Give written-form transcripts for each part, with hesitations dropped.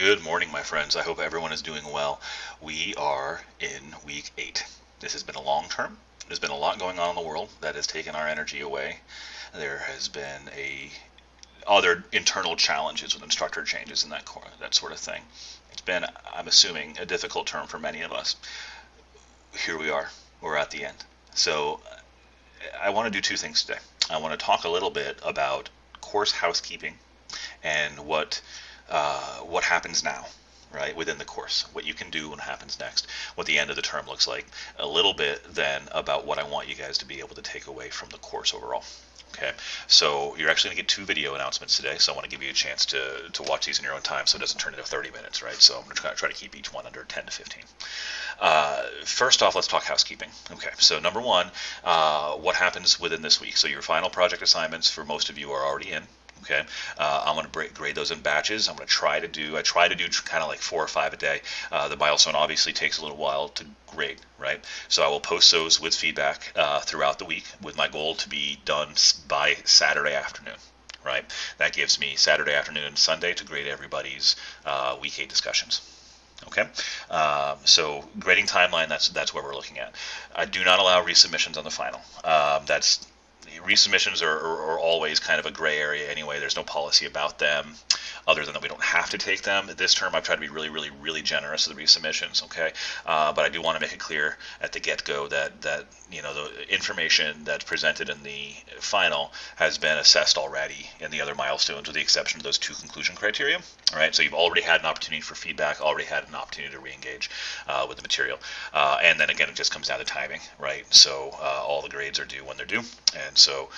Good morning, my friends. I hope everyone is doing well. We are in week 8. This has been a long term. There's been a lot going on in the world that has taken our energy away. There has been other internal challenges with instructor changes and that sort of thing. It's been, I'm assuming, a difficult term for many of us. Here we are. We're at the end. So I want to do two things today. I want to talk a little bit about course housekeeping and what happens now, right, within the course, what you can do and what happens next, what the end of the term looks like, a little bit then about what I want you guys to be able to take away from the course overall. Okay, so you're actually going to get 2 video announcements today, so I want to give you a chance to watch these in your own time so it doesn't turn into 30 minutes, right? So I'm going to try to keep each one under 10 to 15. First off, let's talk housekeeping. Okay, so number one, what happens within this week? So your final project assignments for most of you are already in. Okay, I'm going to grade those in batches. I try to do kind of like 4 or 5 a day. The milestone obviously takes a little while to grade, right? So I will post those with feedback throughout the week with my goal to be done by Saturday afternoon. Right, that gives me Saturday afternoon and Sunday to grade everybody's week 8 discussions. Okay, so grading timeline, that's what we're looking at. I do not allow resubmissions on the final. Resubmissions are always kind of a gray area anyway. There's no policy about them other than that we don't have to take them. This term I've tried to be really, really, really generous with the resubmissions, okay? But I do want to make it clear at the get-go that the information that's presented in the final has been assessed already in the other milestones with the exception of those 2 conclusion criteria, all right? So you've already had an opportunity for feedback, already had an opportunity to re-engage with the material. And then again, it just comes down to timing, right? So all the grades are due when they're due. And so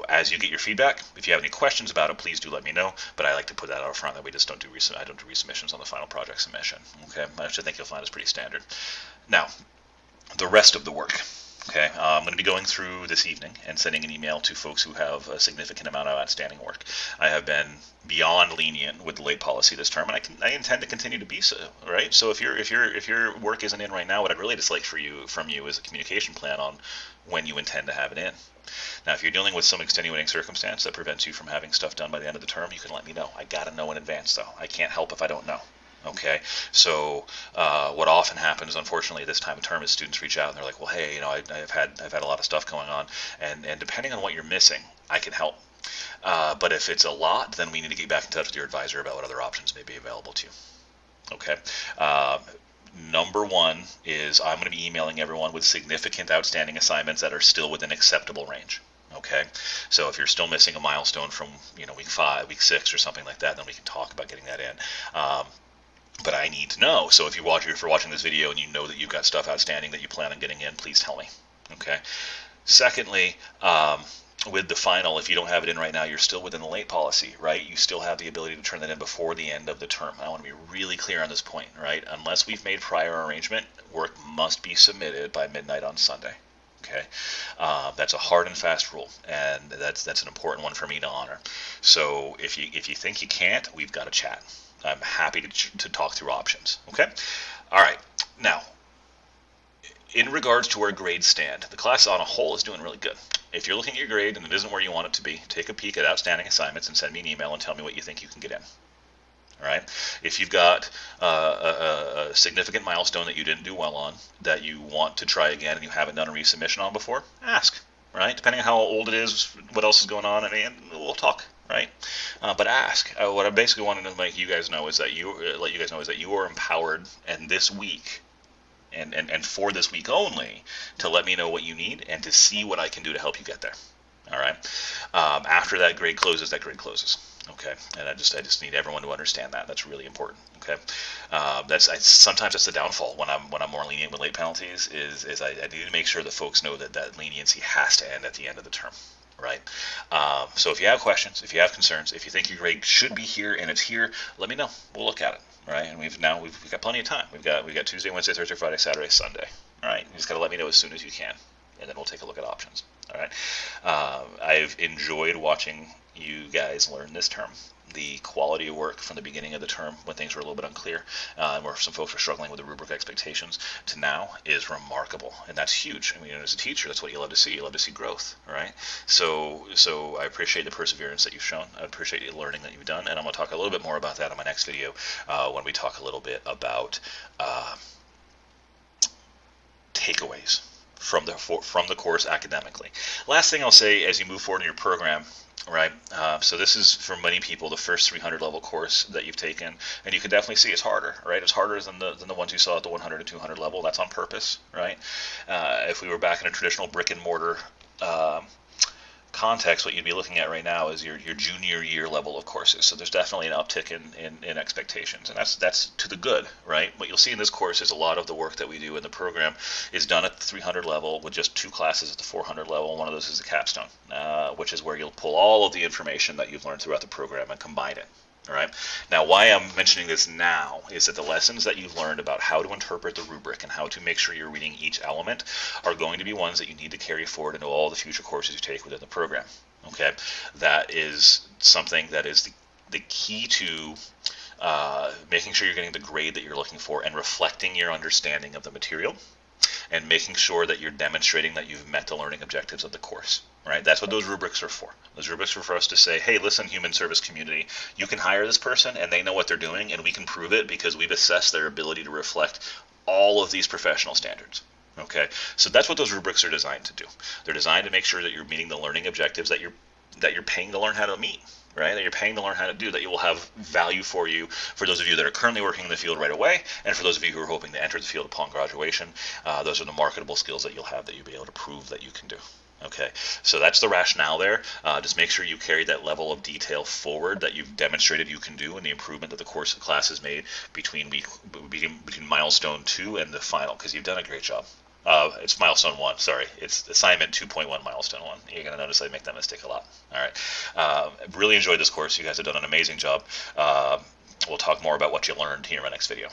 as you get your feedback, if you have any questions about it, please do let me know. But I like to put that out front that we just don't do I don't do resubmissions on the final project submission. Okay, which I think you'll find is pretty standard. Now, the rest of the work. Okay, I'm going to be going through this evening and sending an email to folks who have a significant amount of outstanding work. I have been beyond lenient with the late policy this term, and I intend to continue to be so. Right. So if your work isn't in right now, what I'd really just like from you is a communication plan on when you intend to have it in. Now, if you're dealing with some extenuating circumstance that prevents you from having stuff done by the end of the term, you can let me know. I got to know in advance, though. I can't help if I don't know. Okay, so what often happens, unfortunately, this time of term is students reach out and they're like, well, hey, I've had a lot of stuff going on, and depending on what you're missing, I can help. But if it's a lot, then we need to get back in touch with your advisor about what other options may be available to you. Okay. Number one is I'm going to be emailing everyone with significant outstanding assignments that are still within acceptable range. Okay, so if you're still missing a milestone from week 5, week 6, or something like that, then we can talk about getting that in. But I need to know. So if you're watching this video and you know that you've got stuff outstanding that you plan on getting in, please tell me. Okay. Secondly, with the final, if you don't have it in right now, you're still within the late policy, right? You still have the ability to turn that in before the end of the term. I want to be really clear on this point, right? Unless we've made prior arrangement, work must be submitted by midnight on Sunday. Okay, that's a hard and fast rule, and that's an important one for me to honor. So if you think you can't, we've got to chat. I'm happy to talk through options. Okay, all right. Now, in regards to where grades stand, the class on a whole is doing really good. If you're looking at your grade and it isn't where you want it to be, take a peek at outstanding assignments and send me an email and tell me what you think you can get in. All right. If you've got a significant milestone that you didn't do well on that you want to try again and you haven't done a resubmission on before, ask. Right. Depending on how old it is, what else is going on, and we'll talk. Right. But ask. What I basically wanted to let you guys know is that you are empowered, and this week, and for this week only, to let me know what you need and to see what I can do to help you get there. All right. After that grade closes, Okay, and I just need everyone to understand that. That's really important. Okay, sometimes that's the downfall when I'm more lenient with late penalties. Is I need to make sure that folks know that leniency has to end at the end of the term. Right. So if you have questions, if you have concerns, if you think your grade should be here and it's here, let me know. We'll look at it. All right. And we've got plenty of time. We've got Tuesday, Wednesday, Thursday, Friday, Saturday, Sunday. All right. You just got to let me know as soon as you can, and then we'll take a look at options. All right. I've enjoyed watching you guys learned this term. The quality of work from the beginning of the term, when things were a little bit unclear, and where some folks were struggling with the rubric expectations, to now is remarkable, and that's huge. I mean, as a teacher, that's what you love to see. You love to see growth, right? So I appreciate the perseverance that you've shown. I appreciate the learning that you've done, and I'm going to talk a little bit more about that in my next video when we talk a little bit about takeaways from the course academically. Last thing I'll say as you move forward in your program, right? So this is for many people the first 300 level course that you've taken, and you can definitely see it's harder, right? It's harder than the ones you saw at the 100 and 200 level. That's on purpose, right? If we were back in a traditional brick and mortar context, what you'd be looking at right now is your junior year level of courses. So there's definitely an uptick in expectations, and that's to the good, right? What you'll see in this course is a lot of the work that we do in the program is done at the 300 level with just 2 classes at the 400 level. One of those is a capstone, which is where you'll pull all of the information that you've learned throughout the program and combine it. All right. Now, why I'm mentioning this now is that the lessons that you've learned about how to interpret the rubric and how to make sure you're reading each element are going to be ones that you need to carry forward into all the future courses you take within the program. Okay, that is something that is the key to making sure you're getting the grade that you're looking for and reflecting your understanding of the material, and making sure that you're demonstrating that you've met the learning objectives of the course, right? That's what those rubrics are for. Those rubrics are for us to say, hey, listen, human service community, you can hire this person and they know what they're doing, and we can prove it because we've assessed their ability to reflect all of these professional standards. Okay, so that's what those rubrics are designed to do. They're designed to make sure that you're meeting the learning objectives that you're paying to learn how to meet, right? That you're paying to learn how to do, that you will have value for you, for those of you that are currently working in the field right away, and for those of you who are hoping to enter the field upon graduation. Those are the marketable skills that you'll have, that you'll be able to prove that you can do. Okay, so that's the rationale there. Just make sure you carry that level of detail forward that you've demonstrated you can do, and the improvement that the class has made between milestone 2 and the final, because you've done a great job. It's milestone 1, sorry. It's assignment 2.1 milestone 1. You're going to notice I make that mistake a lot. All right. Really enjoyed this course. You guys have done an amazing job. We'll talk more about what you learned here in my next video.